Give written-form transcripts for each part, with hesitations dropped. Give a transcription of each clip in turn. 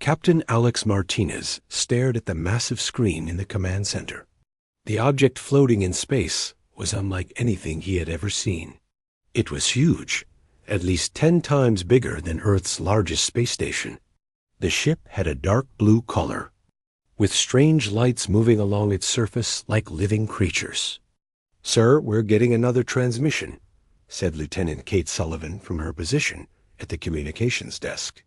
Captain Alex Martinez stared at the massive screen in the command center. The object floating in space was unlike anything he had ever seen. It was huge, at least 10 times bigger than Earth's largest space station. The ship had a dark blue color, with strange lights moving along its surface like living creatures. "Sir, we're getting another transmission," said Lieutenant Kate Sullivan from her position at the communications desk.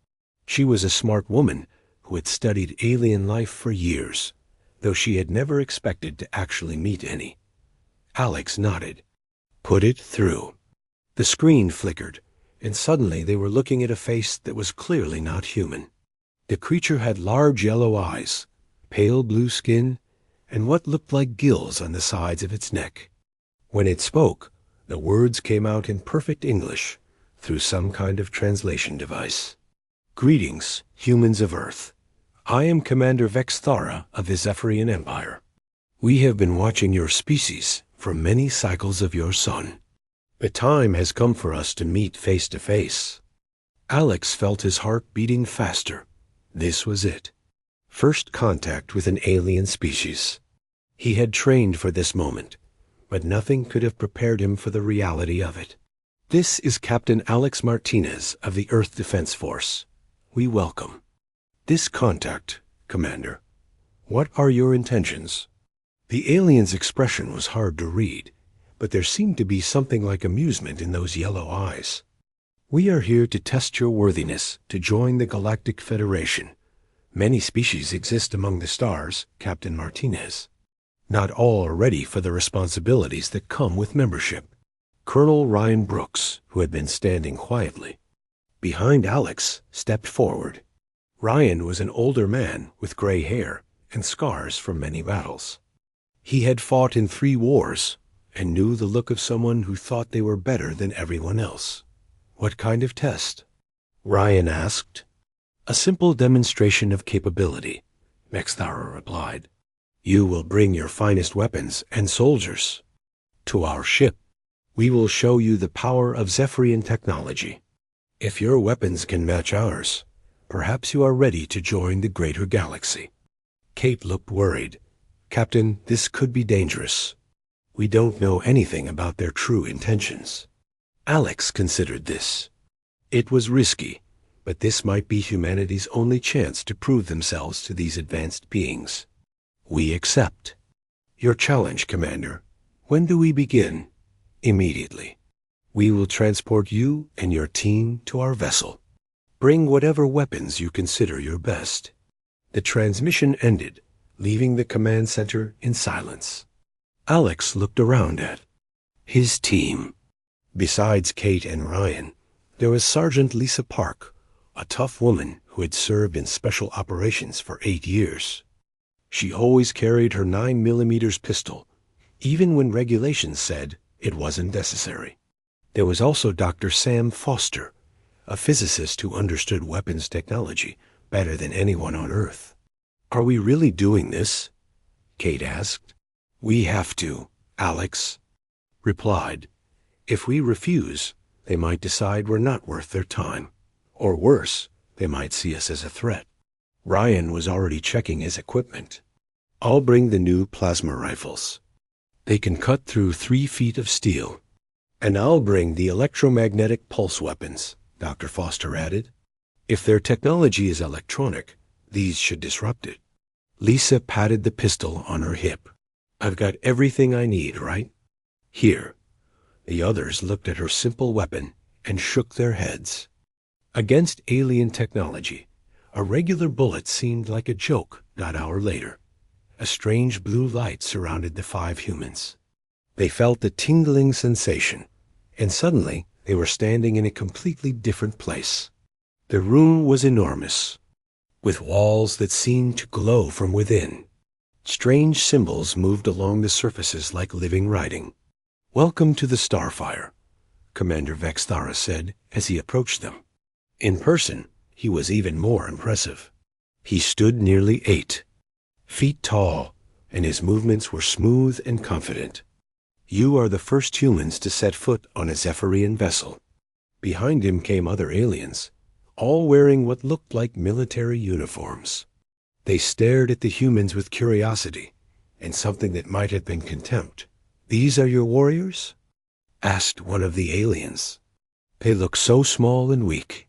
She was a smart woman who had studied alien life for years, though she had never expected to actually meet any. Alex nodded. "Put it through." The screen flickered, and suddenly they were looking at a face that was clearly not human. The creature had large yellow eyes, pale blue skin, and what looked like gills on the sides of its neck. When it spoke, the words came out in perfect English through some kind of translation device. "Greetings, humans of Earth. I am Commander Vexthara of the Zephyrian Empire. We have been watching your species for many cycles of your sun. The time has come for us to meet face to face." Alex felt his heart beating faster. This was it. First contact with an alien species. He had trained for this moment, but nothing could have prepared him for the reality of it. "This is Captain Alex Martinez of the Earth Defense Force. We welcome this contact, Commander. What are your intentions?" The alien's expression was hard to read, but there seemed to be something like amusement in those yellow eyes. "We are here to test your worthiness to join the Galactic Federation. Many species exist among the stars, Captain Martinez. Not all are ready for the responsibilities that come with membership." Colonel Ryan Brooks, who had been standing quietly behind Alex, stepped forward. Ryan was an older man with gray hair and scars from many battles. He had fought in 3 wars and knew the look of someone who thought they were better than everyone else. "What kind of test?" Ryan asked. "A simple demonstration of capability," Vexthara replied. "You will bring your finest weapons and soldiers to our ship. We will show you the power of Zephyrian technology. If your weapons can match ours, perhaps you are ready to join the greater galaxy." Kate looked worried. "Captain, this could be dangerous. We don't know anything about their true intentions." Alex considered this. It was risky, but this might be humanity's only chance to prove themselves to these advanced beings. "We accept your challenge, Commander. When do we begin?" "Immediately. We will transport you and your team to our vessel. Bring whatever weapons you consider your best." The transmission ended, leaving the command center in silence. Alex looked around at his team. Besides Kate and Ryan, there was Sergeant Lisa Park, a tough woman who had served in special operations for 8 years. She always carried her 9mm pistol, even when regulations said it wasn't necessary. There was also Dr. Sam Foster, a physicist who understood weapons technology better than anyone on Earth. "Are we really doing this?" Kate asked. "We have to," Alex replied. "If we refuse, they might decide we're not worth their time. Or worse, they might see us as a threat." Ryan was already checking his equipment. "I'll bring the new plasma rifles. They can cut through 3 feet of steel. And I'll bring the electromagnetic pulse weapons," Dr. Foster added. "If their technology is electronic, these should disrupt it." Lisa patted the pistol on her hip. "I've got everything I need, right? Here." The others looked at her simple weapon and shook their heads. Against alien technology, a regular bullet seemed like a joke that hour later. A strange blue light surrounded the 5 humans. They felt a tingling sensation, and suddenly they were standing in a completely different place. The room was enormous, with walls that seemed to glow from within. Strange symbols moved along the surfaces like living writing. "Welcome to the Starfire," Commander Vexthara said as he approached them. In person, he was even more impressive. He stood nearly 8 feet tall, and his movements were smooth and confident. "You are the first humans to set foot on a Zephyrian vessel." Behind him came other aliens, all wearing what looked like military uniforms. They stared at the humans with curiosity and something that might have been contempt. "These are your warriors?" asked one of the aliens. "They look so small and weak."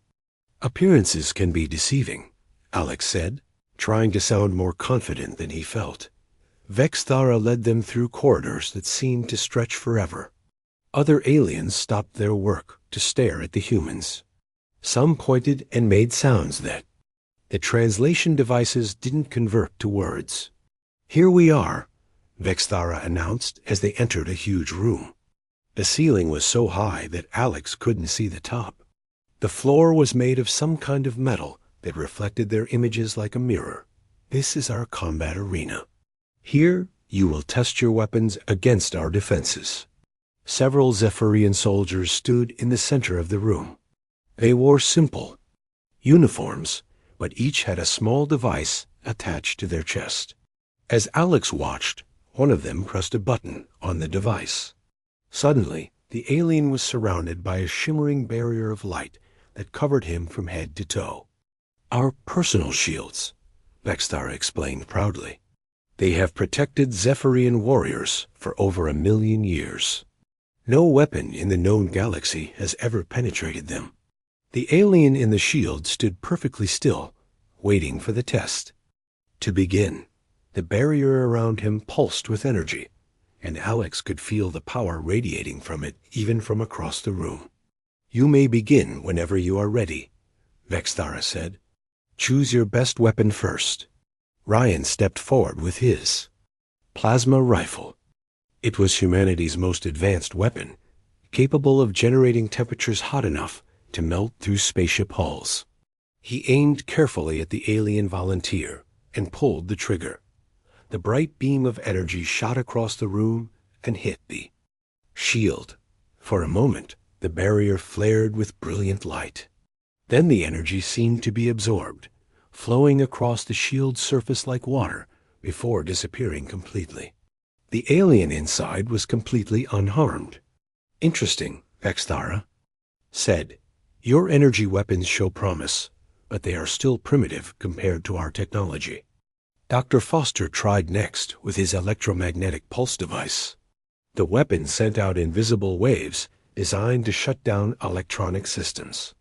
"Appearances can be deceiving," Alex said, trying to sound more confident than he felt. Vexthara led them through corridors that seemed to stretch forever. Other aliens stopped their work to stare at the humans. Some pointed and made sounds that the translation devices didn't convert to words. "Here we are," Vexthara announced as they entered a huge room. The ceiling was so high that Alex couldn't see the top. The floor was made of some kind of metal that reflected their images like a mirror. "This is our combat arena. Here you will test your weapons against our defenses." Several Zephyrian soldiers stood in the center of the room. They wore simple uniforms, but each had a small device attached to their chest. As Alex watched, one of them pressed a button on the device. Suddenly, the alien was surrounded by a shimmering barrier of light that covered him from head to toe. "Our personal shields," Vexthara explained proudly. "They have protected Zephyrian warriors for over 1,000,000 years. No weapon in the known galaxy has ever penetrated them." The alien in the shield stood perfectly still, waiting for the test to begin. The barrier around him pulsed with energy, and Alex could feel the power radiating from it even from across the room. "You may begin whenever you are ready," Vexthara said. "Choose your best weapon first." Ryan stepped forward with his plasma rifle. It was humanity's most advanced weapon, capable of generating temperatures hot enough to melt through spaceship hulls. He aimed carefully at the alien volunteer and pulled the trigger. The bright beam of energy shot across the room and hit the shield. For a moment, the barrier flared with brilliant light. Then the energy seemed to be absorbed, flowing across the shield's surface like water before disappearing completely. The alien inside was completely unharmed. "Interesting," Vexthara said. "Your energy weapons show promise, but they are still primitive compared to our technology." Dr. Foster tried next with his electromagnetic pulse device. The weapon sent out invisible waves designed to shut down electronic systems.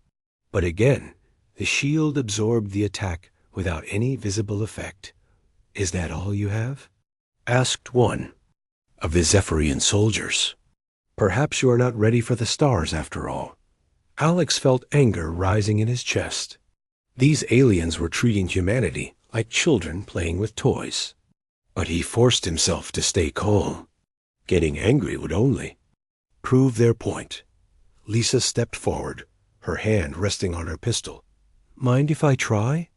But again, the shield absorbed the attack without any visible effect. "Is that all you have?" asked one of the Zephyrian soldiers. "Perhaps you are not ready for the stars after all." Alex felt anger rising in his chest. These aliens were treating humanity like children playing with toys. But he forced himself to stay calm. Getting angry would only prove their point. Lisa stepped forward, her hand resting on her pistol. "Mind if I try?"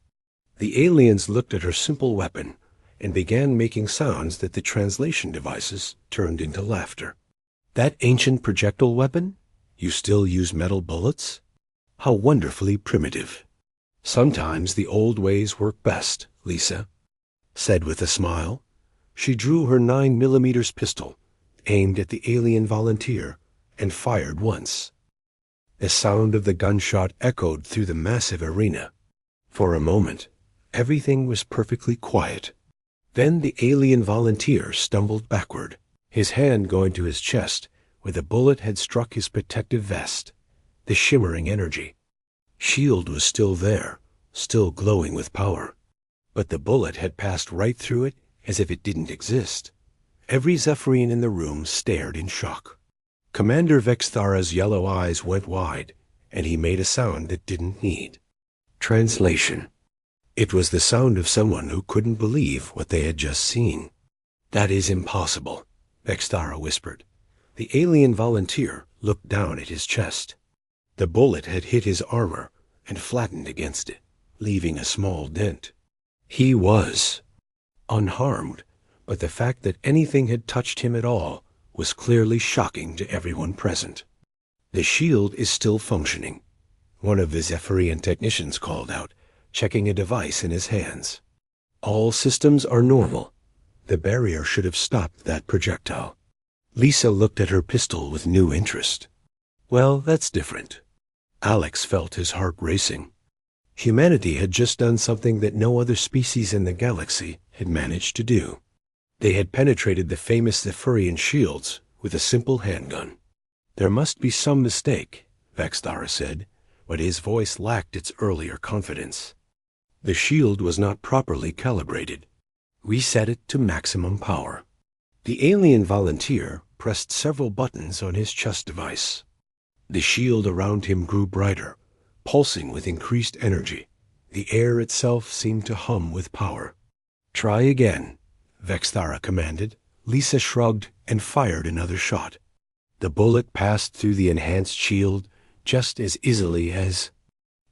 The aliens looked at her simple weapon and began making sounds that the translation devices turned into laughter. "That ancient projectile weapon? You still use metal bullets? How wonderfully primitive." "Sometimes the old ways work best," Lisa said with a smile. She drew her 9mm pistol, aimed at the alien volunteer, and fired once. The sound of the gunshot echoed through the massive arena. For a moment, everything was perfectly quiet. Then the alien volunteer stumbled backward, his hand going to his chest where the bullet had struck his protective vest. The shimmering energy shield was still there, still glowing with power. But the bullet had passed right through it as if it didn't exist. Every Zephyrian in the room stared in shock. Commander Vexthara's yellow eyes went wide, and he made a sound that didn't need translation. It was the sound of someone who couldn't believe what they had just seen. "That is impossible," Vexthara whispered. The alien volunteer looked down at his chest. The bullet had hit his armor and flattened against it, leaving a small dent. He was unharmed, but the fact that anything had touched him at all was clearly shocking to everyone present. "The shield is still functioning," one of the Zephyrian technicians called out, checking a device in his hands. "All systems are normal. The barrier should have stopped that projectile." Lisa looked at her pistol with new interest. "Well, that's different." Alex felt his heart racing. Humanity had just done something that no other species in the galaxy had managed to do. They had penetrated the famous Zephyrian shields with a simple handgun. There must be some mistake, Vexthara said, but his voice lacked its earlier confidence. The shield was not properly calibrated. We set it to maximum power. The alien volunteer pressed several buttons on his chest device. The shield around him grew brighter, pulsing with increased energy. The air itself seemed to hum with power. "Try again," Vexthara commanded. Lisa shrugged and fired another shot. The bullet passed through the enhanced shield just as easily as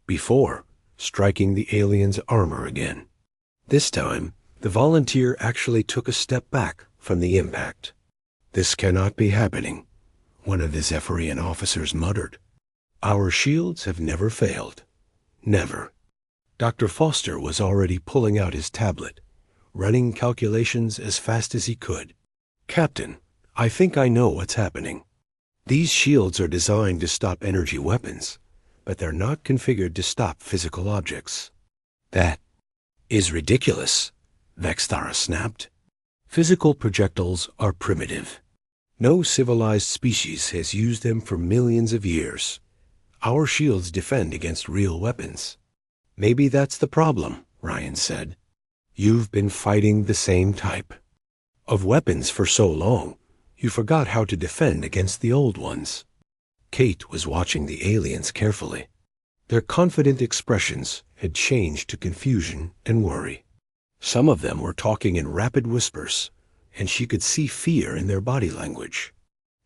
before, striking the alien's armor again. This time, the volunteer actually took a step back from the impact. "This cannot be happening," one of the Zephyrian officers muttered. "Our shields have never failed. Never." Dr. Foster was already pulling out his tablet, running calculations as fast as he could. "Captain, I think I know what's happening. These shields are designed to stop energy weapons, but they're not configured to stop physical objects." "That is ridiculous," Vexthara snapped. "Physical projectiles are primitive. No civilized species has used them for millions of years. Our shields defend against real weapons." "Maybe that's the problem," Ryan said. "You've been fighting the same type of weapons for so long, you forgot how to defend against the old ones." Kate was watching the aliens carefully. Their confident expressions had changed to confusion and worry. Some of them were talking in rapid whispers, and she could see fear in their body language.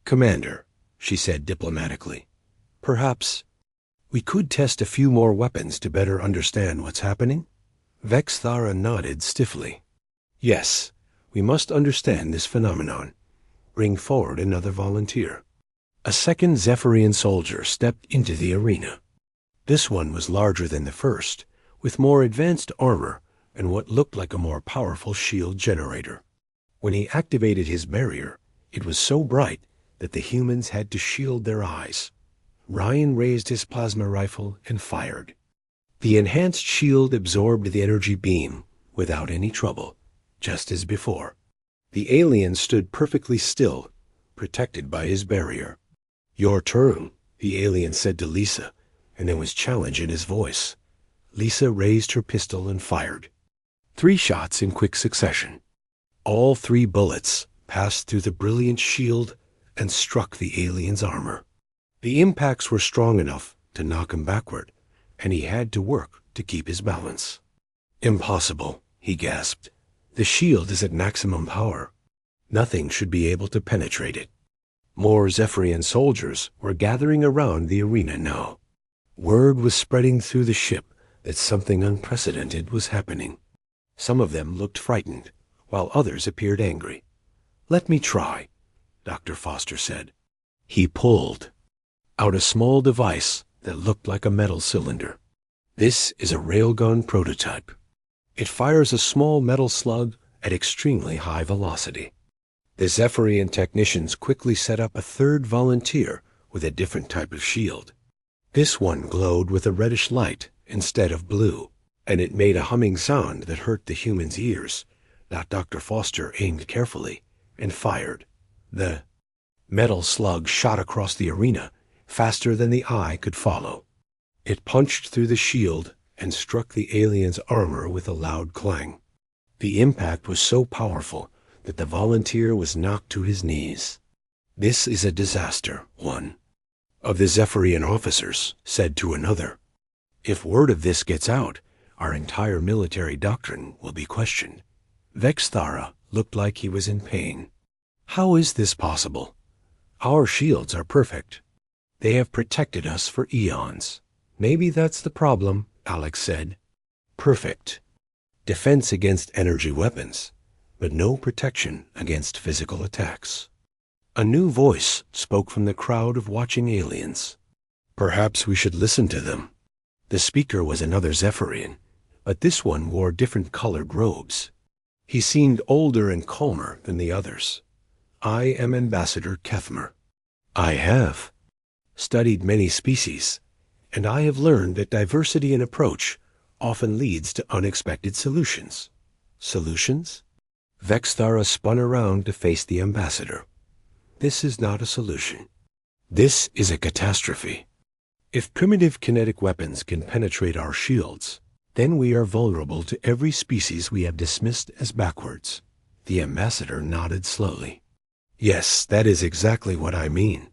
"Commander," she said diplomatically, "perhaps we could test a few more weapons to better understand what's happening?" Vexthara nodded stiffly. "Yes, we must understand this phenomenon. Bring forward another volunteer." A second Zephyrian soldier stepped into the arena. This one was larger than the first, with more advanced armor and what looked like a more powerful shield generator. When he activated his barrier, it was so bright that the humans had to shield their eyes. Ryan raised his plasma rifle and fired. The enhanced shield absorbed the energy beam without any trouble, just as before. The alien stood perfectly still, protected by his barrier. "Your turn," the alien said to Lisa, and there was challenge in his voice. Lisa raised her pistol and fired. 3 shots in quick succession. All 3 bullets passed through the brilliant shield and struck the alien's armor. The impacts were strong enough to knock him backward, and he had to work to keep his balance. "Impossible," he gasped. "The shield is at maximum power. Nothing should be able to penetrate it." More Zephyrian soldiers were gathering around the arena now. Word was spreading through the ship that something unprecedented was happening. Some of them looked frightened, while others appeared angry. "Let me try," Dr. Foster said. He pulled out a small device that looked like a metal cylinder. "This is a railgun prototype. It fires a small metal slug at extremely high velocity." The Zephyrian technicians quickly set up a third volunteer with a different type of shield. This one glowed with a reddish light instead of blue, and it made a humming sound that hurt the human's ears. Dr. Foster aimed carefully and fired. The metal slug shot across the arena faster than the eye could follow. It punched through the shield and struck the alien's armor with a loud clang. The impact was so powerful that the volunteer was knocked to his knees. "This is a disaster," one of the Zephyrian officers said to another. "If word of this gets out, our entire military doctrine will be questioned." Vexthara looked like he was in pain. "How is this possible? Our shields are perfect. They have protected us for eons." "Maybe that's the problem," Alex said. "Perfect defense against energy weapons, but no protection against physical attacks." A new voice spoke from the crowd of watching aliens. "Perhaps we should listen to them." The speaker was another Zephyrian, but this one wore different colored robes. He seemed older and calmer than the others. "I am Ambassador Kethmer. I have studied many species, and I have learned that diversity in approach often leads to unexpected solutions. Solutions? Vexthara spun around to face the ambassador. This is not a solution. This is a catastrophe. If primitive kinetic weapons can penetrate our shields, then we are vulnerable to every species we have dismissed as backwards. The ambassador nodded slowly. Yes, that is exactly what I mean.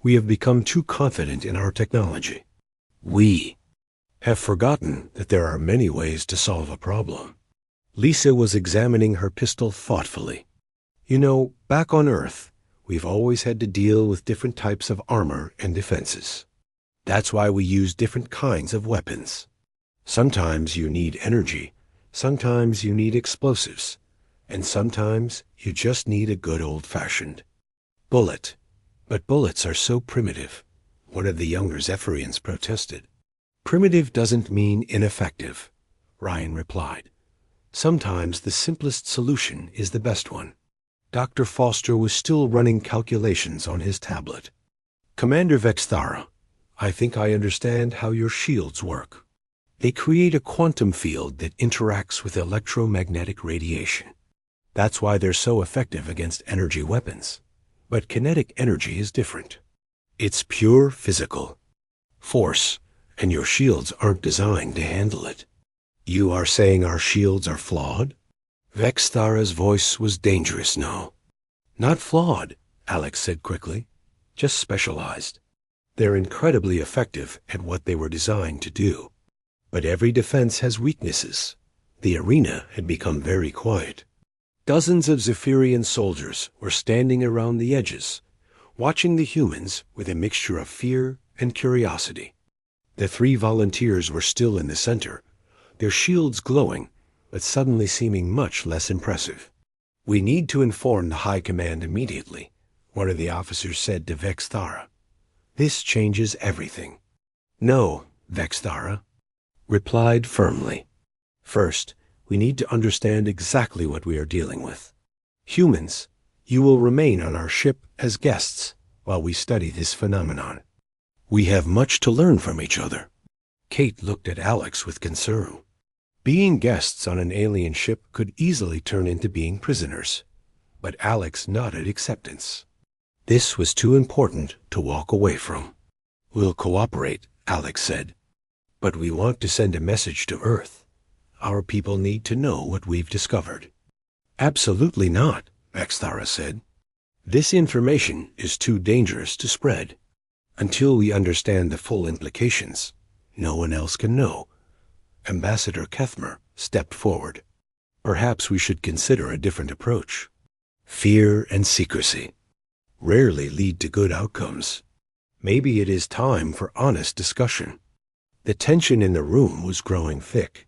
We have become too confident in our technology. We have forgotten that there are many ways to solve a problem. Lisa was examining her pistol thoughtfully. You know, back on Earth, we've always had to deal with different types of armor and defenses. That's why we use different kinds of weapons. Sometimes you need energy, sometimes you need explosives, and sometimes you just need a good old-fashioned bullet. But bullets are so primitive, one of the younger Zephyrians protested. Primitive doesn't mean ineffective, Ryan replied. Sometimes the simplest solution is the best one. Dr. Foster was still running calculations on his tablet. Commander Vexthara, I think I understand how your shields work. They create a quantum field that interacts with electromagnetic radiation. That's why they're so effective against energy weapons. But kinetic energy is different. It's pure physical force, and your shields aren't designed to handle it. You are saying our shields are flawed? Vexthara's voice was dangerous now. Not flawed, Alex said quickly. Just specialized. They're incredibly effective at what they were designed to do. But every defense has weaknesses. The arena had become very quiet. Dozens of Zephyrian soldiers were standing around the edges, watching the humans with a mixture of fear and curiosity. The 3 volunteers were still in the center, their shields glowing, but suddenly seeming much less impressive. We need to inform the High Command immediately, one of the officers said to Vexthara. This changes everything. No, Vexthara replied firmly. First, we need to understand exactly what we are dealing with. Humans, you will remain on our ship as guests while we study this phenomenon. We have much to learn from each other. Kate looked at Alex with concern. Being guests on an alien ship could easily turn into being prisoners, but Alex nodded acceptance. This was too important to walk away from. We'll cooperate, Alex said. But we want to send a message to Earth. Our people need to know what we've discovered. Absolutely not, Vexthara said. This information is too dangerous to spread. Until we understand the full implications, no one else can know. Ambassador Kethmer stepped forward. Perhaps we should consider a different approach. Fear and secrecy rarely lead to good outcomes. Maybe it is time for honest discussion. The tension in the room was growing thick.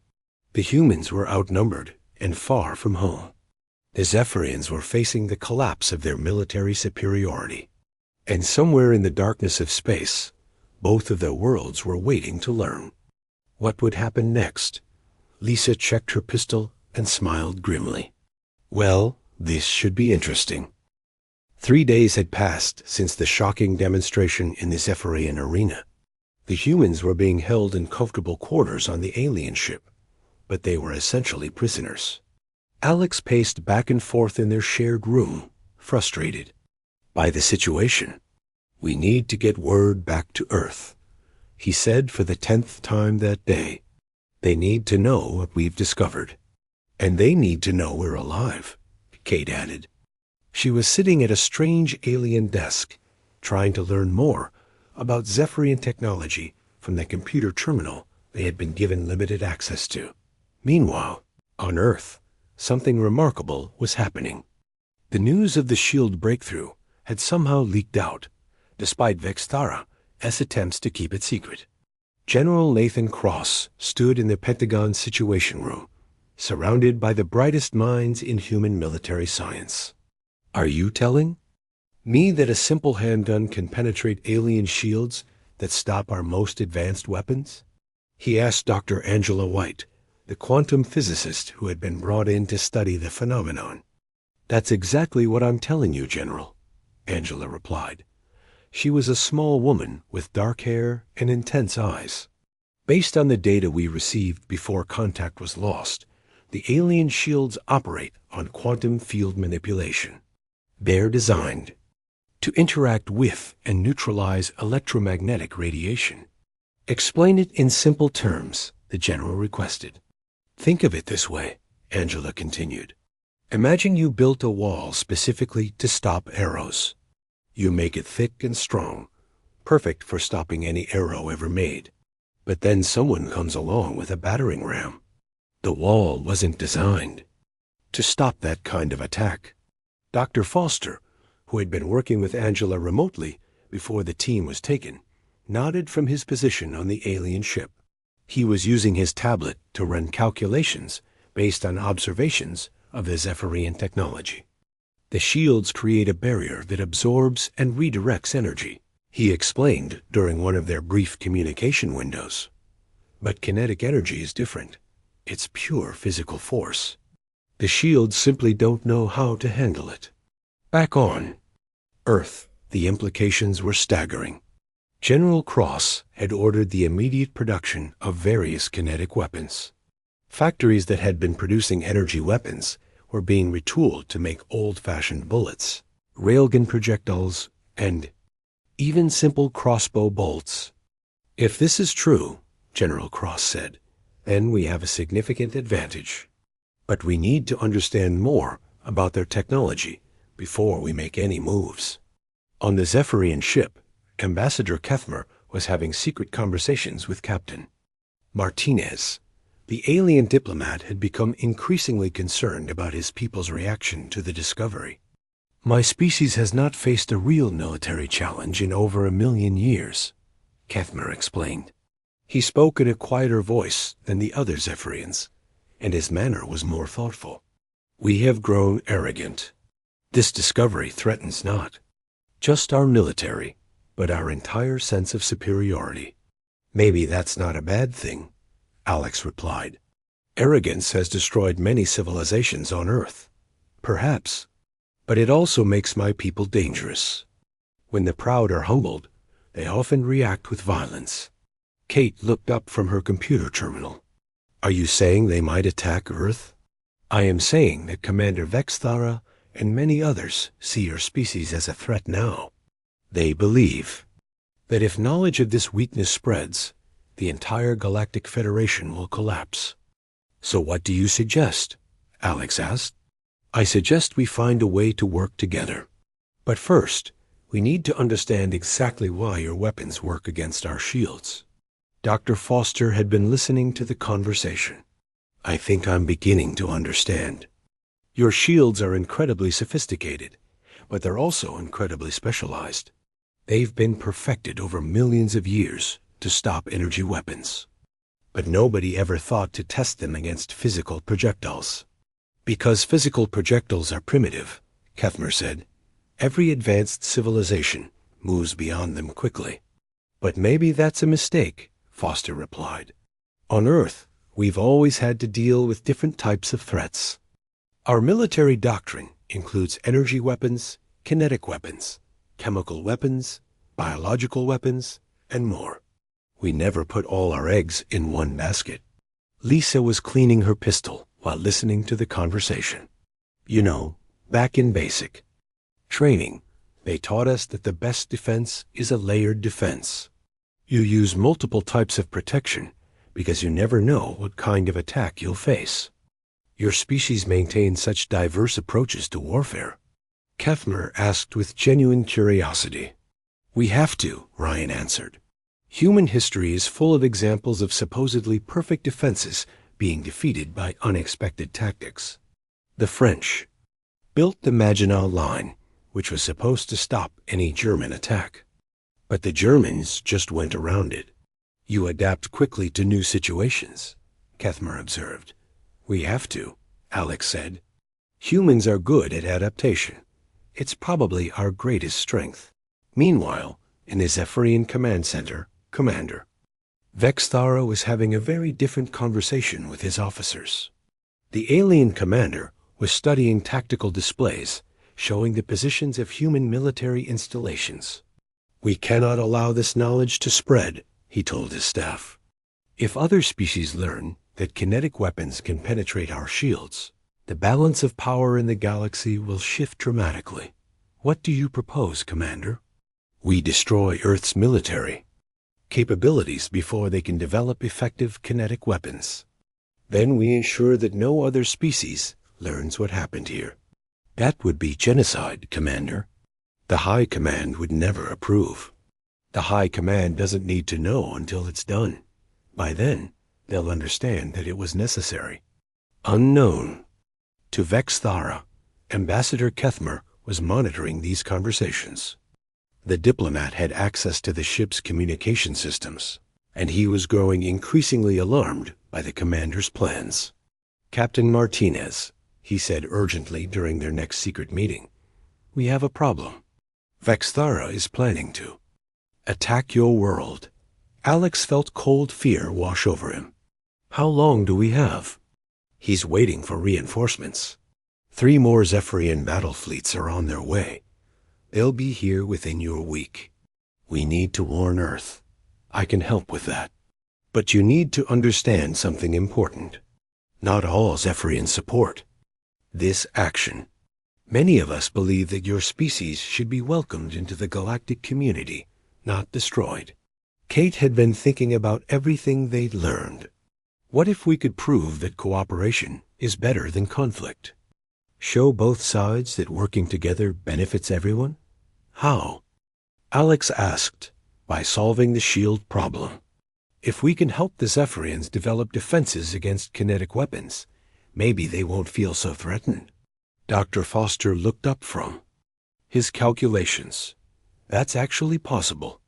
The humans were outnumbered and far from home. The Zephyrians were facing the collapse of their military superiority. And somewhere in the darkness of space, both of their worlds were waiting to learn. What would happen next? Lisa checked her pistol and smiled grimly. Well, this should be interesting. 3 days had passed since the shocking demonstration in the Zephyrian arena. The humans were being held in comfortable quarters on the alien ship, but they were essentially prisoners. Alex paced back and forth in their shared room, frustrated by the situation. We need to get word back to Earth, he said for the 10th time that day. They need to know what we've discovered. And they need to know we're alive, Kate added. She was sitting at a strange alien desk, trying to learn more about Zephyrian technology from the computer terminal they had been given limited access to. Meanwhile, on Earth, something remarkable was happening. The news of the shield breakthrough had somehow leaked out, despite Vexthara's attempts to keep it secret. General Nathan Cross stood in the Pentagon Situation Room, surrounded by the brightest minds in human military science. Are you telling me that a simple handgun can penetrate alien shields that stop our most advanced weapons? He asked Dr. Angela White, the quantum physicist who had been brought in to study the phenomenon. That's exactly what I'm telling you, General, Angela replied. She was a small woman with dark hair and intense eyes. Based on the data we received before contact was lost, the alien shields operate on quantum field manipulation. They're designed to interact with and neutralize electromagnetic radiation. Explain it in simple terms, the general requested. Think of it this way, Angela continued. Imagine you built a wall specifically to stop arrows. You make it thick and strong, perfect for stopping any arrow ever made. But then someone comes along with a battering ram. The wall wasn't designed to stop that kind of attack. Dr. Foster, who had been working with Angela remotely before the team was taken, nodded from his position on the alien ship. He was using his tablet to run calculations based on observations of the Zephyrian technology. The shields create a barrier that absorbs and redirects energy, he explained during one of their brief communication windows. But kinetic energy is different. It's pure physical force. The shields simply don't know how to handle it. Back on Earth, the implications were staggering. General Cross had ordered the immediate production of various kinetic weapons. Factories that had been producing energy weapons were being retooled to make old-fashioned bullets, railgun projectiles, and even simple crossbow bolts. If this is true, General Cross said, then we have a significant advantage. But we need to understand more about their technology before we make any moves. On the Zephyrian ship, Ambassador Kethmer was having secret conversations with Captain Martinez. The alien diplomat had become increasingly concerned about his people's reaction to the discovery. My species has not faced a real military challenge in over 1,000,000 years, Kethmer explained. He spoke in a quieter voice than the other Zephyrians, and his manner was more thoughtful. We have grown arrogant. This discovery threatens not just our military, but our entire sense of superiority. Maybe that's not a bad thing, Alex replied. Arrogance has destroyed many civilizations on Earth. Perhaps. But it also makes my people dangerous. When the proud are humbled, they often react with violence. Kate looked up from her computer terminal. Are you saying they might attack Earth? I am saying that Commander Vexthara and many others see your species as a threat now. They believe that if knowledge of this weakness spreads, the entire Galactic Federation will collapse. So what do you suggest? Alex asked. I suggest we find a way to work together. But first, we need to understand exactly why your weapons work against our shields. Dr. Foster had been listening to the conversation. I think I'm beginning to understand. Your shields are incredibly sophisticated, but they're also incredibly specialized. They've been perfected over millions of years to stop energy weapons. But nobody ever thought to test them against physical projectiles. Because physical projectiles are primitive, Kethmer said, every advanced civilization moves beyond them quickly. But maybe that's a mistake, Foster replied. On Earth, we've always had to deal with different types of threats. Our military doctrine includes energy weapons, kinetic weapons, chemical weapons, biological weapons, and more. We never put all our eggs in one basket. Lisa was cleaning her pistol while listening to the conversation. You know, back in basic training, they taught us that the best defense is a layered defense. You use multiple types of protection because you never know what kind of attack you'll face. Your species maintains such diverse approaches to warfare. Kethmer asked with genuine curiosity. We have to, Ryan answered. Human history is full of examples of supposedly perfect defenses being defeated by unexpected tactics. The French built the Maginot Line, which was supposed to stop any German attack. But the Germans just went around it. You adapt quickly to new situations, Kethmer observed. We have to, Alex said. Humans are good at adaptation. It's probably our greatest strength. Meanwhile, in the Zephyrian Command Center, Commander Vexthara was having a very different conversation with his officers. The alien commander was studying tactical displays showing the positions of human military installations. We cannot allow this knowledge to spread, he told his staff. If other species learn that kinetic weapons can penetrate our shields, the balance of power in the galaxy will shift dramatically. What do you propose, Commander? We destroy Earth's military capabilities before they can develop effective kinetic weapons. Then we ensure that no other species learns what happened here. That would be genocide, Commander. The High Command would never approve. The High Command doesn't need to know until it's done. By then, they'll understand that it was necessary. Unknown to Vexthara, Ambassador Kethmer was monitoring these conversations. The diplomat had access to the ship's communication systems, and he was growing increasingly alarmed by the commander's plans. Captain Martinez, he said urgently during their next secret meeting, we have a problem. Vexthara is planning to attack your world. Alex felt cold fear wash over him. How long do we have? He's waiting for reinforcements. 3 more Zephyrian battle fleets are on their way. They'll be here within your week. We need to warn Earth. I can help with that. But you need to understand something important. Not all Zephyrians support this action. Many of us believe that your species should be welcomed into the galactic community, not destroyed. Kate had been thinking about everything they'd learned. What if we could prove that cooperation is better than conflict? Show both sides that working together benefits everyone? How? Alex asked. By solving the shield problem. If we can help the Zephyrians develop defenses against kinetic weapons, maybe they won't feel so threatened. Dr. Foster looked up from his calculations. That's actually possible.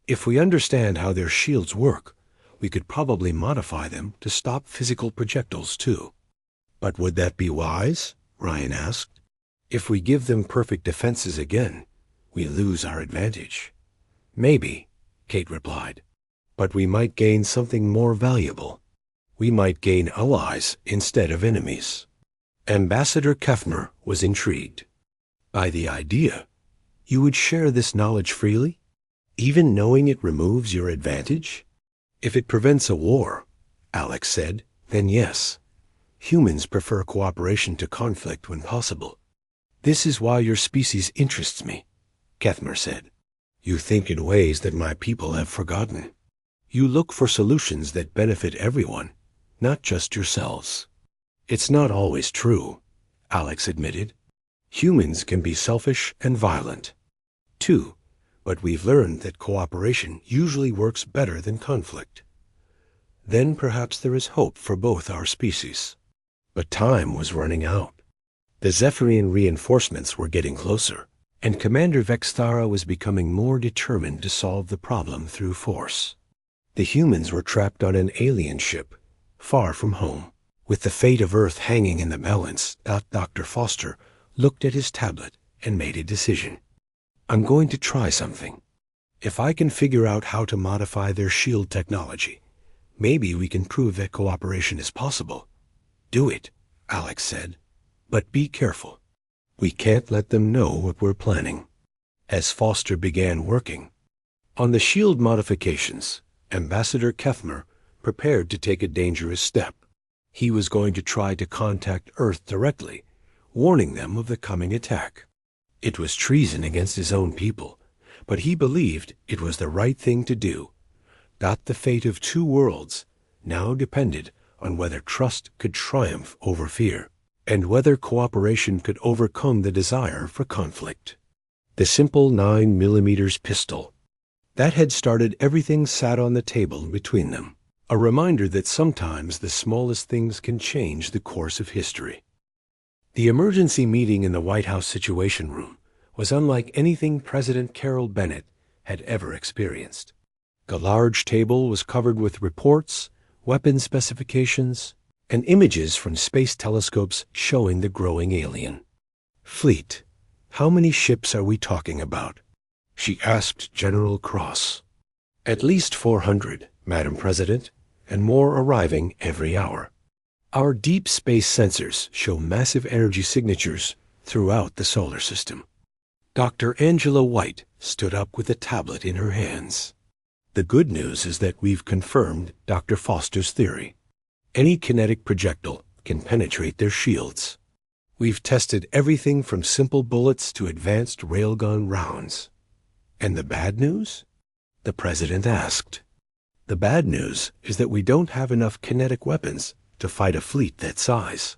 If we understand how their shields work, we could probably modify them to stop physical projectiles too. But would that be wise? Ryan asked. If we give them perfect defenses again, we lose our advantage. Maybe, Kate replied. But we might gain something more valuable. We might gain allies instead of enemies. Ambassador Kethmer was intrigued by the idea. You would share this knowledge freely, even knowing it removes your advantage? If it prevents a war, Alex said, then yes. Humans prefer cooperation to conflict when possible. This is why your species interests me, Kethmer said. You think in ways that my people have forgotten. You look for solutions that benefit everyone, not just yourselves. It's not always true, Alex admitted. Humans can be selfish and violent, too, but we've learned that cooperation usually works better than conflict. Then perhaps there is hope for both our species. But time was running out. The Zephyrian reinforcements were getting closer, and Commander Vexthara was becoming more determined to solve the problem through force. The humans were trapped on an alien ship, far from home. With the fate of Earth hanging in the balance, Dr. Foster looked at his tablet and made a decision. I'm going to try something. If I can figure out how to modify their shield technology, maybe we can prove that cooperation is possible. Do it, Alex said. But be careful. We can't let them know what we're planning. As Foster began working on the shield modifications, Ambassador Kethmer prepared to take a dangerous step. He was going to try to contact Earth directly, warning them of the coming attack. It was treason against his own people, but he believed it was the right thing to do. The fate of 2 worlds now depended on whether trust could triumph over fear, and whether cooperation could overcome the desire for conflict. The simple 9mm pistol. That had started everything sat on the table between them, a reminder that sometimes the smallest things can change the course of history. The emergency meeting in the White House Situation Room was unlike anything President Carroll Bennett had ever experienced. The large table was covered with reports, weapon specifications, and images from space telescopes showing the growing alien fleet. How many ships are we talking about? She asked General Cross. At least 400, Madam President, and more arriving every hour. Our deep space sensors show massive energy signatures throughout the solar system. Dr. Angela White stood up with a tablet in her hands. The good news is that we've confirmed Dr. Foster's theory. Any kinetic projectile can penetrate their shields. We've tested everything from simple bullets to advanced railgun rounds. And the bad news? The president asked. The bad news is that we don't have enough kinetic weapons to fight a fleet that size.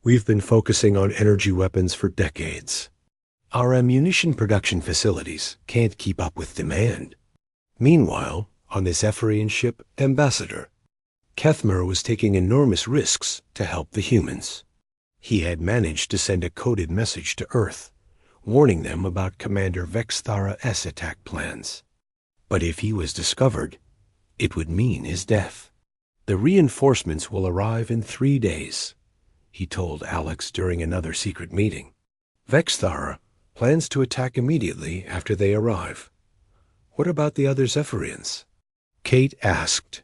We've been focusing on energy weapons for decades. Our ammunition production facilities can't keep up with demand. Meanwhile, on the Zephyrian ship Ambassador, Kethmer was taking enormous risks to help the humans. He had managed to send a coded message to Earth, warning them about Commander Vexthara-S attack plans. But if he was discovered, it would mean his death. The reinforcements will arrive in 3 days, he told Alex during another secret meeting. Vexthara plans to attack immediately after they arrive. What about the other Zephyrians? Kate asked.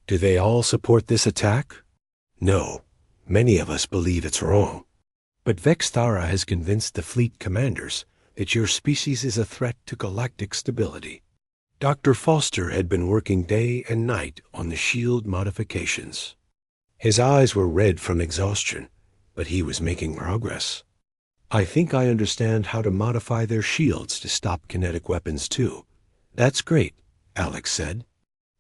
Do they all support this attack? No, many of us believe it's wrong. But Vexthara has convinced the fleet commanders that your species is a threat to galactic stability. Dr. Foster had been working day and night on the shield modifications. His eyes were red from exhaustion, but he was making progress. I think I understand how to modify their shields to stop kinetic weapons too. That's great, Alex said.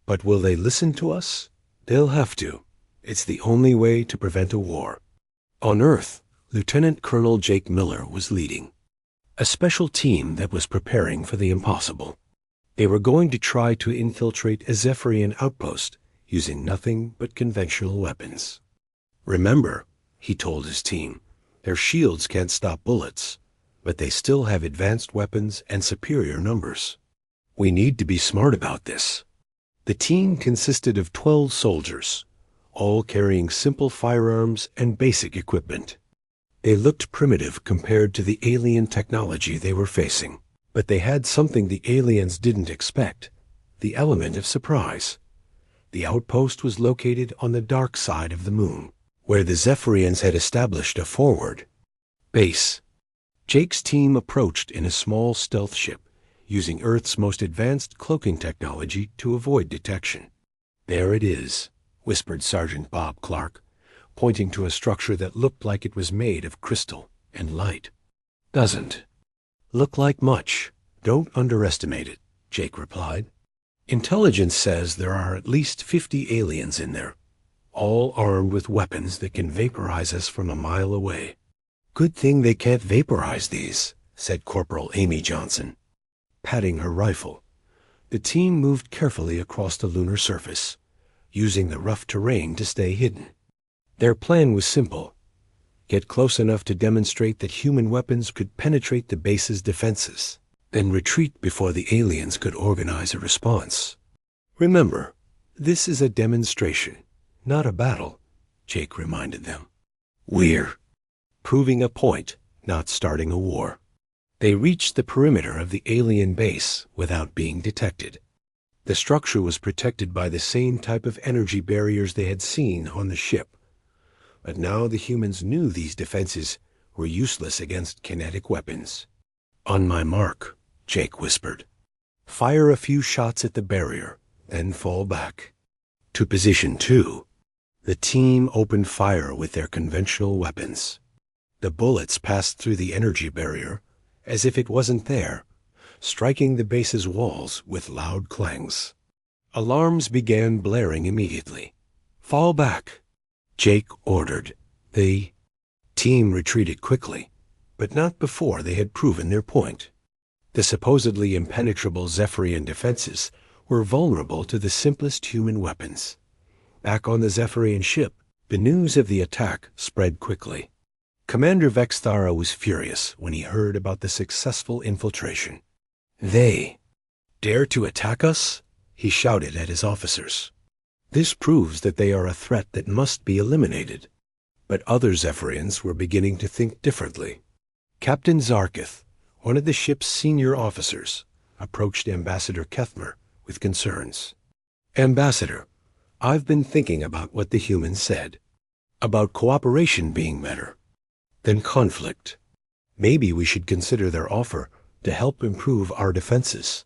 But will they listen to us? They'll have to. It's the only way to prevent a war. On Earth, Lieutenant Colonel Jake Miller was leading a special team that was preparing for the impossible. They were going to try to infiltrate a Zephyrian outpost using nothing but conventional weapons. Remember, he told his team, their shields can't stop bullets, but they still have advanced weapons and superior numbers. We need to be smart about this. The team consisted of 12 soldiers, all carrying simple firearms and basic equipment. They looked primitive compared to the alien technology they were facing. But they had something the aliens didn't expect, the element of surprise. The outpost was located on the dark side of the moon, where the Zephyrians had established a forward base. Jake's team approached in a small stealth ship, using Earth's most advanced cloaking technology to avoid detection. There it is, whispered Sergeant Bob Clark, pointing to a structure that looked like it was made of crystal and light. Doesn't look like much. Don't underestimate it, Jake replied. Intelligence says there are at least 50 aliens in there, all armed with weapons that can vaporize us from a mile away. Good thing they can't vaporize these, said Corporal Amy Johnson, patting her rifle. The team moved carefully across the lunar surface, using the rough terrain to stay hidden. Their plan was simple. Get close enough to demonstrate that human weapons could penetrate the base's defenses, then retreat before the aliens could organize a response. Remember, this is a demonstration, not a battle, Jake reminded them. We're proving a point, not starting a war. They reached the perimeter of the alien base without being detected. The structure was protected by the same type of energy barriers they had seen on the ship. But now the humans knew these defenses were useless against kinetic weapons. On my mark, Jake whispered. Fire a few shots at the barrier, then fall back. To position 2, the team opened fire with their conventional weapons. The bullets passed through the energy barrier as if it wasn't there, striking the base's walls with loud clangs. Alarms began blaring immediately. Fall back, Jake ordered. The team retreated quickly, but not before they had proven their point. The supposedly impenetrable Zephyrian defenses were vulnerable to the simplest human weapons. Back on the Zephyrian ship, the news of the attack spread quickly. Commander Vexthara was furious when he heard about the successful infiltration. They dare to attack us? He shouted at his officers. This proves that they are a threat that must be eliminated. But other Zephyrians were beginning to think differently. Captain Zarkith, one of the ship's senior officers, approached Ambassador Kethmer with concerns. Ambassador, I've been thinking about what the humans said, about cooperation being better than conflict. Maybe we should consider their offer to help improve our defenses.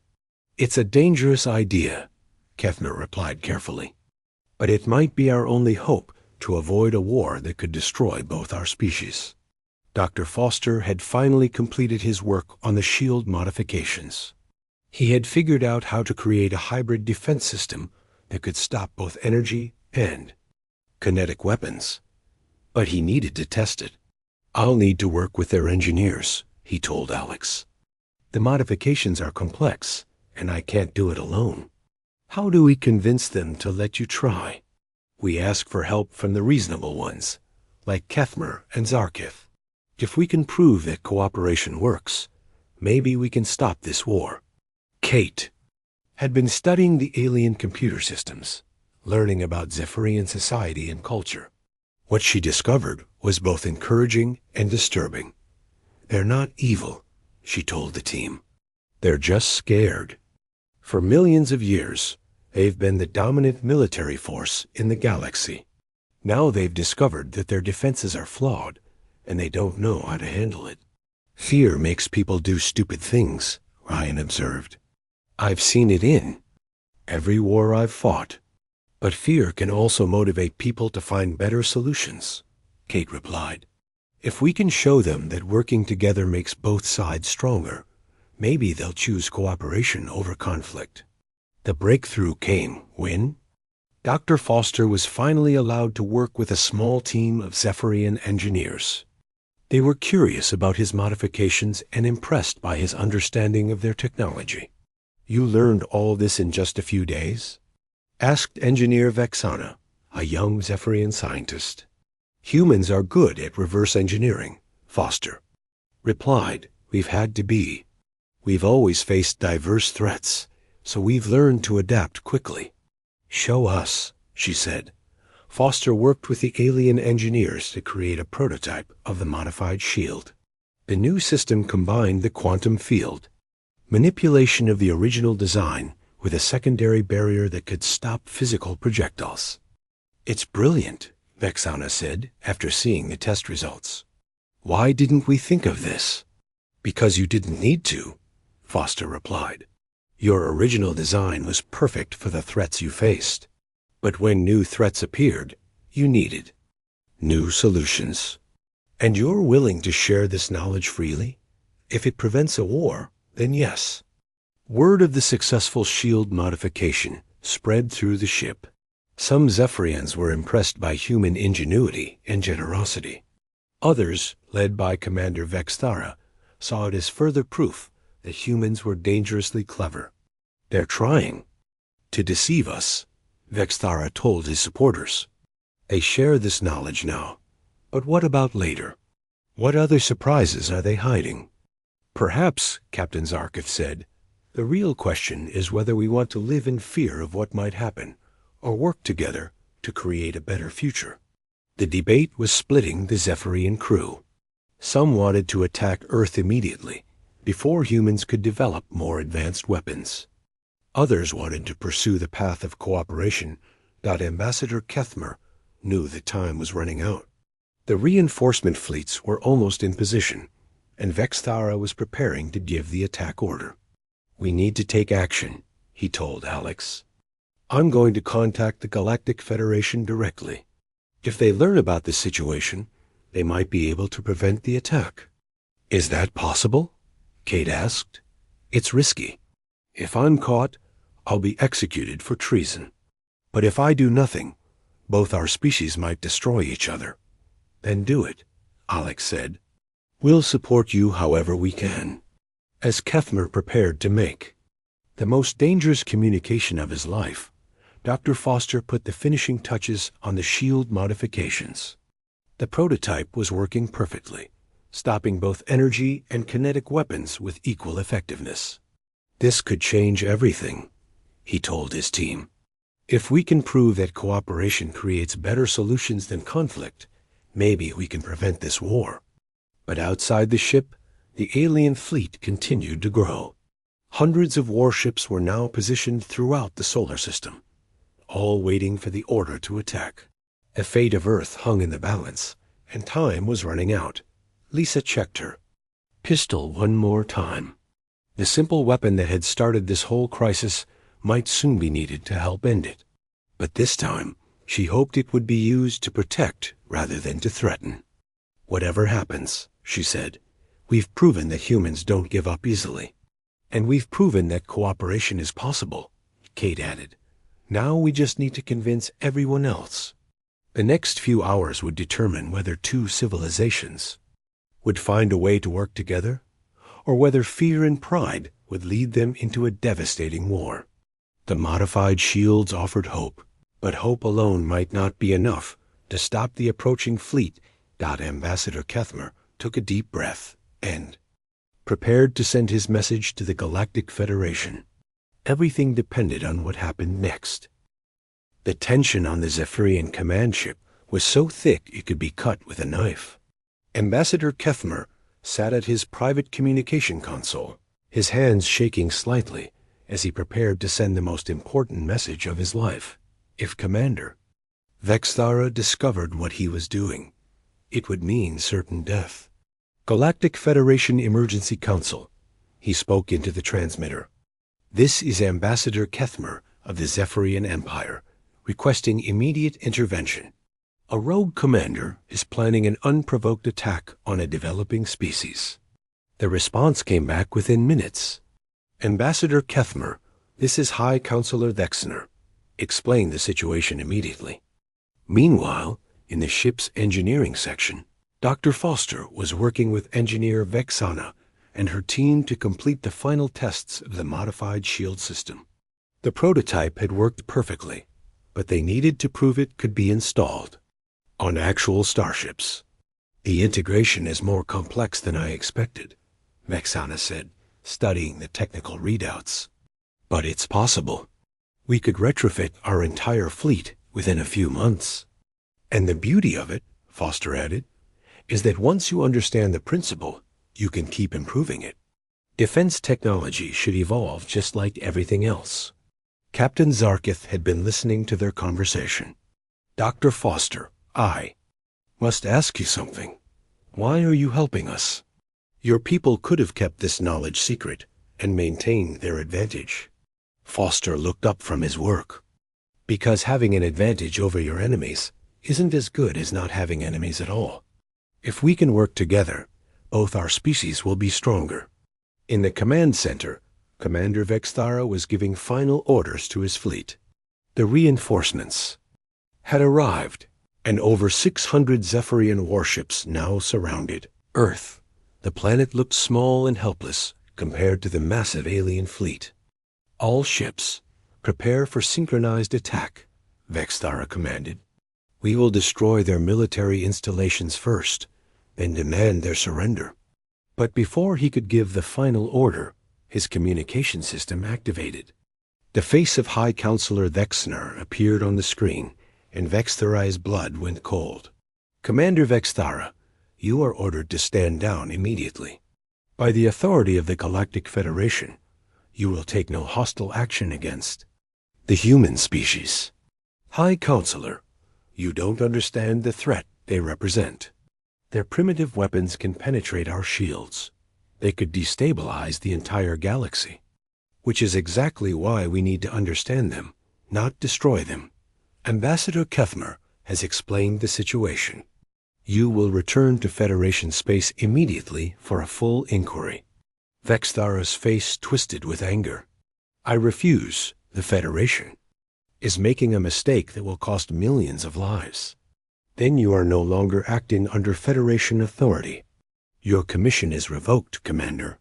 It's a dangerous idea, Kethner replied carefully. "But it might be our only hope to avoid a war that could destroy both our species." Dr. Foster had finally completed his work on the shield modifications. He had figured out how to create a hybrid defense system that could stop both energy and kinetic weapons. But he needed to test it. "I'll need to work with their engineers," he told Alex. "The modifications are complex, and I can't do it alone." "How do we convince them to let you try?" "We ask for help from the reasonable ones, like Kethmer and Zarkith. If we can prove that cooperation works, maybe we can stop this war." Kate had been studying the alien computer systems, learning about Zephyrian society and culture. What she discovered was both encouraging and disturbing. "They're not evil," she told the team. "They're just scared. For millions of years, they've been the dominant military force in the galaxy. Now they've discovered that their defenses are flawed, and they don't know how to handle it." "Fear makes people do stupid things," Ryan observed. "I've seen it in every war I've fought. But fear can also motivate people to find better solutions," Kate replied. "If we can show them that working together makes both sides stronger, maybe they'll choose cooperation over conflict." The breakthrough came when Dr. Foster was finally allowed to work with a small team of Zephyrian engineers. They were curious about his modifications and impressed by his understanding of their technology. "You learned all this in just a few days?" asked Engineer Vexana, a young Zephyrian scientist. "Humans are good at reverse engineering," Foster replied. "We've had to be. We've always faced diverse threats, so we've learned to adapt quickly." "Show us," she said. Foster worked with the alien engineers to create a prototype of the modified shield. The new system combined the quantum field, manipulation of the original design, with a secondary barrier that could stop physical projectiles. "It's brilliant," Vexana said after seeing the test results. "Why didn't we think of this?" "Because you didn't need to," Foster replied. "Your original design was perfect for the threats you faced. But when new threats appeared, you needed new solutions. And you're willing to share this knowledge freely? If it prevents a war, then yes." Word of the successful shield modification spread through the ship. Some Zephyrians were impressed by human ingenuity and generosity. Others, led by Commander Vexthara, saw it as further proof that humans were dangerously clever. "They're trying to deceive us," Vexthara told his supporters. "They share this knowledge now. But what about later? What other surprises are they hiding?" "Perhaps," Captain Zarkith said, "the real question is whether we want to live in fear of what might happen, or work together to create a better future." The debate was splitting the Zephyrian crew. Some wanted to attack Earth immediately, before humans could develop more advanced weapons. Others wanted to pursue the path of cooperation, but Ambassador Kethmer knew that time was running out. The reinforcement fleets were almost in position, and Vexthara was preparing to give the attack order. "We need to take action," he told Alex. "I'm going to contact the Galactic Federation directly. If they learn about this situation, they might be able to prevent the attack." "Is that possible?" Kate asked. "It's risky. If I'm caught, I'll be executed for treason. But if I do nothing, both our species might destroy each other." "Then do it," Alex said. "We'll support you however we can." As Kethmer prepared to make the most dangerous communication of his life, Dr. Foster put the finishing touches on the shield modifications. The prototype was working perfectly, stopping both energy and kinetic weapons with equal effectiveness. "This could change everything," he told his team. "If we can prove that cooperation creates better solutions than conflict, maybe we can prevent this war." But outside the ship, the alien fleet continued to grow. Hundreds of warships were now positioned throughout the solar system, all waiting for the order to attack. The fate of Earth hung in the balance, and time was running out. Lisa checked her pistol one more time. The simple weapon that had started this whole crisis might soon be needed to help end it. But this time, she hoped it would be used to protect rather than to threaten. "Whatever happens," she said, "we've proven that humans don't give up easily. And we've proven that cooperation is possible," Kate added. "Now we just need to convince everyone else." The next few hours would determine whether two civilizations would find a way to work together, or whether fear and pride would lead them into a devastating war. The modified shields offered hope, but hope alone might not be enough to stop the approaching fleet. Ambassador Kethmer took a deep breath and prepared to send his message to the Galactic Federation. Everything depended on what happened next. The tension on the Zephyrian command ship was so thick it could be cut with a knife. Ambassador Kethmer sat at his private communication console, his hands shaking slightly as he prepared to send the most important message of his life. If Commander Vexthara discovered what he was doing, it would mean certain death. "Galactic Federation Emergency Council," he spoke into the transmitter. "This is Ambassador Kethmer of the Zephyrian Empire, requesting immediate intervention. A rogue commander is planning an unprovoked attack on a developing species." The response came back within minutes. "Ambassador Kethmer, this is High Counselor Vexner. Explain the situation immediately." Meanwhile, in the ship's engineering section, Dr. Foster was working with engineer Vexana and her team to complete the final tests of the modified shield system. The prototype had worked perfectly, but they needed to prove it could be installed on actual starships. "The integration is more complex than I expected," Vexana said, studying the technical readouts. "But it's possible. We could retrofit our entire fleet within a few months. And the beauty of it," Foster added, "is that once you understand the principle, you can keep improving it. Defense technology should evolve just like everything else." Captain Zarkith had been listening to their conversation. "Dr. Foster, I must ask you something. Why are you helping us? Your people could have kept this knowledge secret and maintained their advantage." Foster looked up from his work. "Because having an advantage over your enemies isn't as good as not having enemies at all. If we can work together, both our species will be stronger." In the command center, Commander Vexthara was giving final orders to his fleet. The reinforcements had arrived, and over 600 Zephyrian warships now surrounded Earth. The planet looked small and helpless compared to the massive alien fleet. "All ships, prepare for synchronized attack," Vexthara commanded. "We will destroy their military installations first, then demand their surrender." But before he could give the final order, his communication system activated. The face of High Counselor Vexner appeared on the screen, and Vexthara's blood went cold. "Commander Vexthara, you are ordered to stand down immediately. By the authority of the Galactic Federation, you will take no hostile action against the human species. High Counselor, you don't understand the threat they represent. Their primitive weapons can penetrate our shields. They could destabilize the entire galaxy, which is exactly why we need to understand them, not destroy them. Ambassador Kethmer has explained the situation. You will return to Federation space immediately for a full inquiry." Vexthara's face twisted with anger. "I refuse. The Federation is making a mistake that will cost millions of lives. Then you are no longer acting under Federation authority. Your commission is revoked, Commander."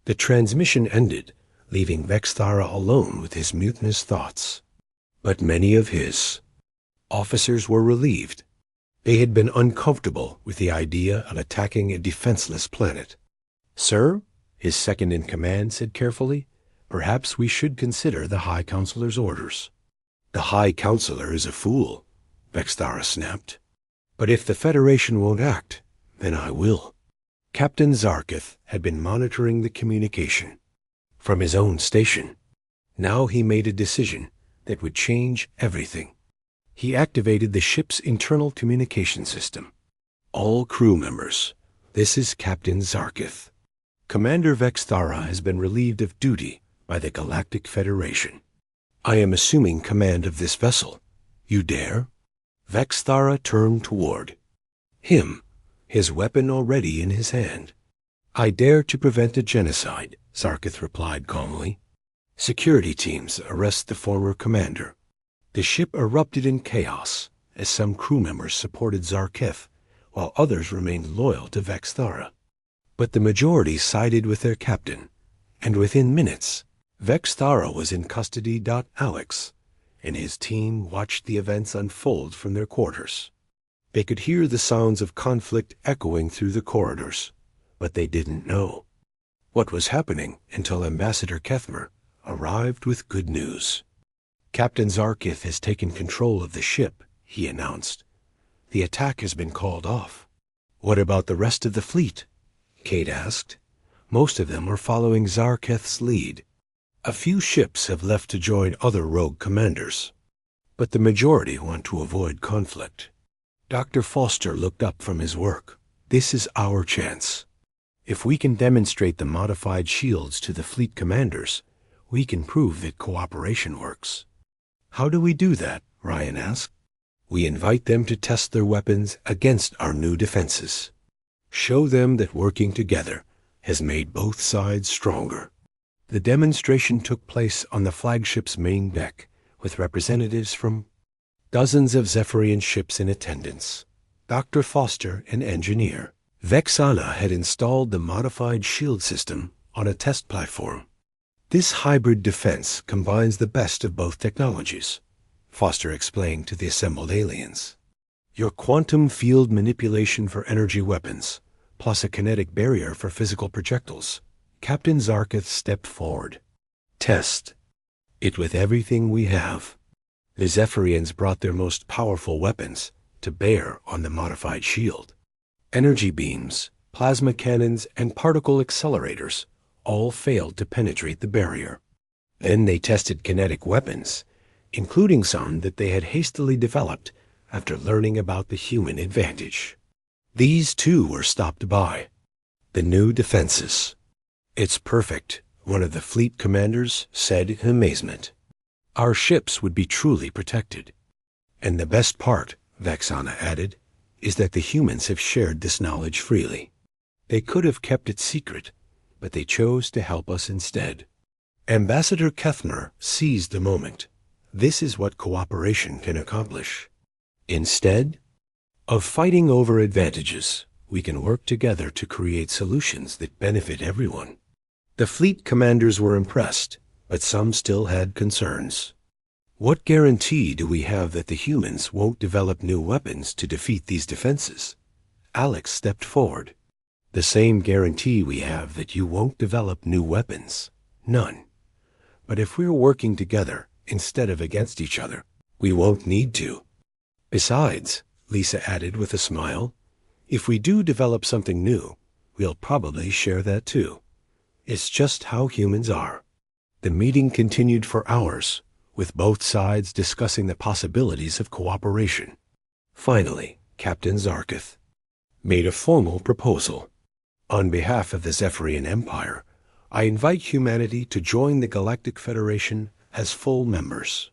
The transmission ended, leaving Vexthara alone with his mutinous thoughts. But many of his officers were relieved. They had been uncomfortable with the idea of attacking a defenseless planet. "Sir," his second-in-command said carefully, "perhaps we should consider the High Counselor's orders." "The High Counselor is a fool," Vexthara snapped. "But if the Federation won't act, then I will." Captain Zarkith had been monitoring the communication from his own station. Now he made a decision that would change everything. He activated the ship's internal communication system. "All crew members, this is Captain Zarkith. Commander Vexthara has been relieved of duty by the Galactic Federation. I am assuming command of this vessel. You dare? Vexthara turned toward him, his weapon already in his hand. I dare to prevent a genocide, Zarkith replied calmly. Security teams arrest the former commander. The ship erupted in chaos as some crew members supported Zarkith, while others remained loyal to Vexthara. But the majority sided with their captain, and within minutes, Vexthara was in custody. Alex and his team watched the events unfold from their quarters. They could hear the sounds of conflict echoing through the corridors, but they didn't know what was happening until Ambassador Kethmer arrived with good news. Captain Zarkith has taken control of the ship, he announced. The attack has been called off. What about the rest of the fleet? Kate asked. Most of them are following Zarkith's lead. A few ships have left to join other rogue commanders, but the majority want to avoid conflict. Dr. Foster looked up from his work. This is our chance. If we can demonstrate the modified shields to the fleet commanders, we can prove that cooperation works. How do we do that? Ryan asked. We invite them to test their weapons against our new defenses. Show them that working together has made both sides stronger. The demonstration took place on the flagship's main deck, with representatives from dozens of Zephyrian ships in attendance. Dr. Foster, an engineer. Vexana had installed the modified shield system on a test platform. This hybrid defense combines the best of both technologies, Foster explained to the assembled aliens. Your quantum field manipulation for energy weapons, plus a kinetic barrier for physical projectiles. Captain Zarkith stepped forward. Test it with everything we have. The Zephyrians brought their most powerful weapons to bear on the modified shield. Energy beams, plasma cannons, and particle accelerators all failed to penetrate the barrier. Then they tested kinetic weapons, including some that they had hastily developed after learning about the human advantage. These too were stopped by the new defenses. It's perfect, one of the fleet commanders said in amazement. Our ships would be truly protected. And the best part, Vexana added, is that the humans have shared this knowledge freely. They could have kept it secret, but they chose to help us instead. Ambassador Kethmer seized the moment. This is what cooperation can accomplish. Instead of fighting over advantages, we can work together to create solutions that benefit everyone. The fleet commanders were impressed, but some still had concerns. What guarantee do we have that the humans won't develop new weapons to defeat these defenses? Alex stepped forward. The same guarantee we have that you won't develop new weapons. None. But if we're working together instead of against each other, we won't need to. Besides, Lisa added with a smile, if we do develop something new, we'll probably share that too. It's just how humans are. The meeting continued for hours, with both sides discussing the possibilities of cooperation. Finally, Captain Zarkith made a formal proposal. On behalf of the Zephyrian Empire, I invite humanity to join the Galactic Federation as full members.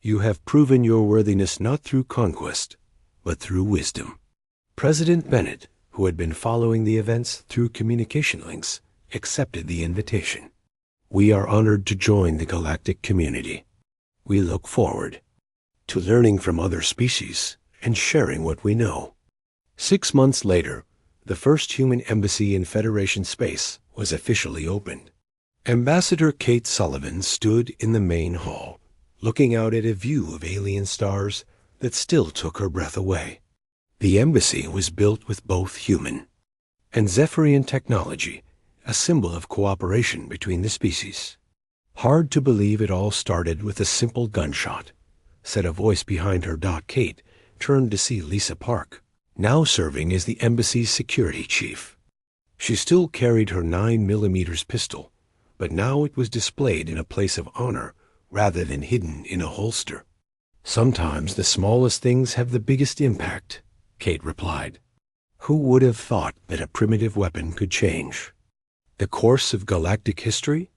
You have proven your worthiness not through conquest, but through wisdom. President Bennett, who had been following the events through communication links, accepted the invitation. We are honored to join the galactic community. We look forward to learning from other species and sharing what we know. 6 months later, the first human embassy in Federation space was officially opened. Ambassador Kate Sullivan stood in the main hall, looking out at a view of alien stars that still took her breath away. The embassy was built with both human and Zephyrian technology, a symbol of cooperation between the species. Hard to believe it all started with a simple gunshot, said a voice behind her. Kate turned to see Lisa Park, now serving as the embassy's security chief. She still carried her 9mm pistol, but now it was displayed in a place of honor rather than hidden in a holster. Sometimes the smallest things have the biggest impact, Kate replied. Who would have thought that a primitive weapon could change the course of galactic history?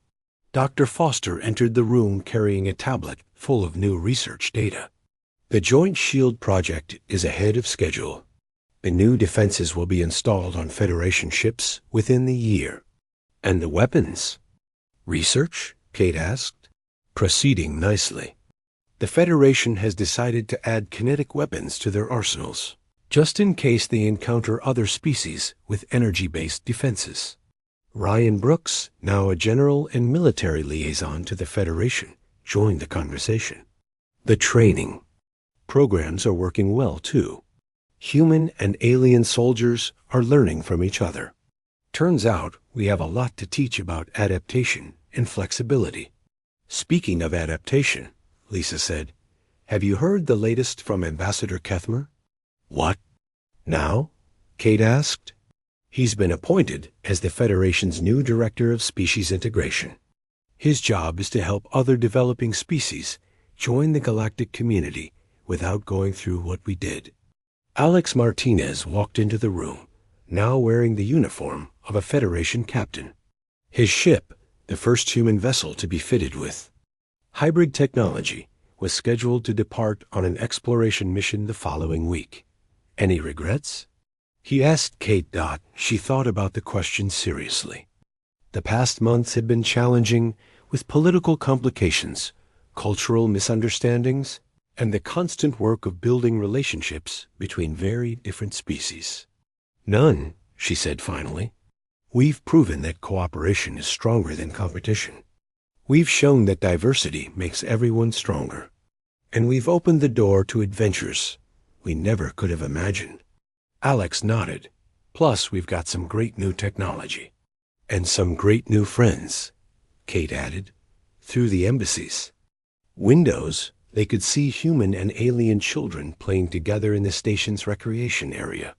Dr. Foster entered the room carrying a tablet full of new research data. The Joint Shield project is ahead of schedule. The new defenses will be installed on Federation ships within the year. And the weapons? Research? Kate asked. Proceeding nicely. The Federation has decided to add kinetic weapons to their arsenals, just in case they encounter other species with energy-based defenses. Ryan Brooks, now a general and military liaison to the Federation, joined the conversation. The training programs are working well, too. Human and alien soldiers are learning from each other. Turns out we have a lot to teach about adaptation and flexibility. Speaking of adaptation, Lisa said, have you heard the latest from Ambassador Kethmer? What? Now? Kate asked. He's been appointed as the Federation's new Director of Species Integration. His job is to help other developing species join the galactic community without going through what we did. Alex Martinez walked into the room, now wearing the uniform of a Federation captain. His ship, the first human vessel to be fitted with hybrid technology, was scheduled to depart on an exploration mission the following week. Any regrets? He asked Kate. She thought about the question seriously. The past months had been challenging, with political complications, cultural misunderstandings, and the constant work of building relationships between very different species. None, she said finally. We've proven that cooperation is stronger than competition. We've shown that diversity makes everyone stronger. And we've opened the door to adventures we never could have imagined. Alex nodded. Plus, we've got some great new technology. And some great new friends, Kate added, through the embassies. Windows, they could see human and alien children playing together in the station's recreation area.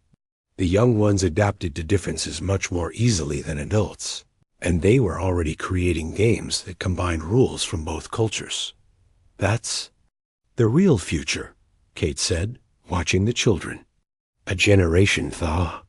The young ones adapted to differences much more easily than adults, and they were already creating games that combined rules from both cultures. That's the real future, Kate said, watching the children. A generation thaw.